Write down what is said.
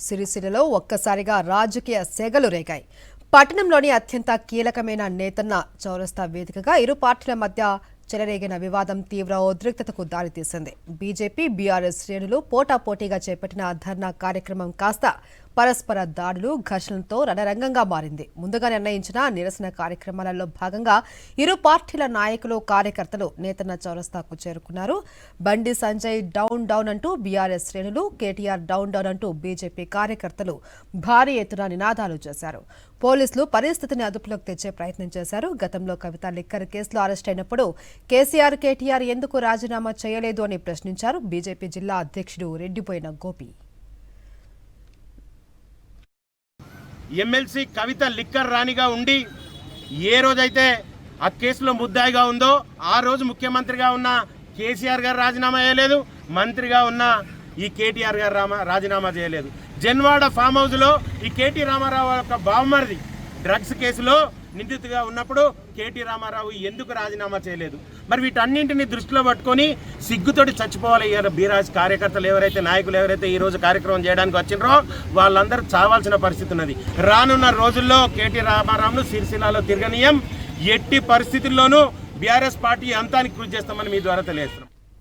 సిరిసిల్లలో ఒక్కసారిగా రాజకీయ సెగలు రేగాయి. పట్టణంలోని అత్యంత కీలకమైన నేతన్న చౌరస్తా వేదికగా ఇరు పార్టీల మధ్య చెలరేగిన వివాదం తీవ్ర ఉద్రిక్తతకు దారితీసింది. బీజేపీ, బీఆర్ఎస్ శ్రేణులు పోటాపోటీగా చేపట్టిన ధర్నా కార్యక్రమం కాస్త పరస్పర దాడులు, ఘర్షణలతో రణరంగంగా మారింది. ముందుగా నిర్ణయించిన నిరసన కార్యక్రమాలలో భాగంగా ఇరు పార్టీల నాయకులు, కార్యకర్తలు నేతన్న చౌరస్తాకు చేరుకున్నారు. బండి సంజయ్ డౌన్ డౌన్ అంటూ బీఆర్ఎస్ శ్రేణులు, కేటీఆర్ డౌన్ డౌన్ అంటూ బీజేపీ కార్యకర్తలు భారీ ఎత్తున నినాదాలు చేశారు. పోలీసులు పరిస్థితిని అదుపులోకి తెచ్చే ప్రయత్నం చేశారు. గతంలో కవిత లిక్కర్ కేసులో అరెస్ట్ అయినప్పుడు కేసీఆర్, కేటీఆర్ ఎందుకు రాజీనామా చేయలేదు అని ప్రశ్నించారు బీజేపీ జిల్లా అధ్యక్షుడు రెడ్డిపోయిన గోపి. ఎమ్మెల్సీ కవిత లిక్కర్ రాణిగా ఉండి ఏ రోజైతే ఆ కేసులో ముద్దాయిగా ఉందో ఆ రోజు ముఖ్యమంత్రిగా ఉన్న కేసీఆర్ గారు రాజీనామా చేయలేదు, మంత్రిగా ఉన్న ఈ కేటీఆర్ గారు రాజీనామా చేయలేదు. జన్వాడ ఫామ్ హౌస్లో ఈ కేటీ రామారావు యొక్క బావమరిది డ్రగ్స్ కేసులో నిందితుగా ఉన్నప్పుడు కేటీ రామారావు ఎందుకు రాజీనామా చేయలేదు? మరి వీటన్నింటినీ దృష్టిలో పట్టుకొని సిగ్గుతోటి చచ్చిపోవాలి బీరాజ్ కార్యకర్తలు ఎవరైతే, నాయకులు ఎవరైతే ఈ రోజు కార్యక్రమం చేయడానికి వచ్చినారో వాళ్ళందరూ చావాల్సిన పరిస్థితి ఉన్నది. రానున్న రోజుల్లో కేటీ రామారావును సిరిసిల్లలో తిరగనీయం, ఎట్టి పరిస్థితుల్లోనూ బీఆర్ఎస్ పార్టీ అంతానికి కృషి చేస్తామని మీ ద్వారా తెలియజేస్తున్నాం.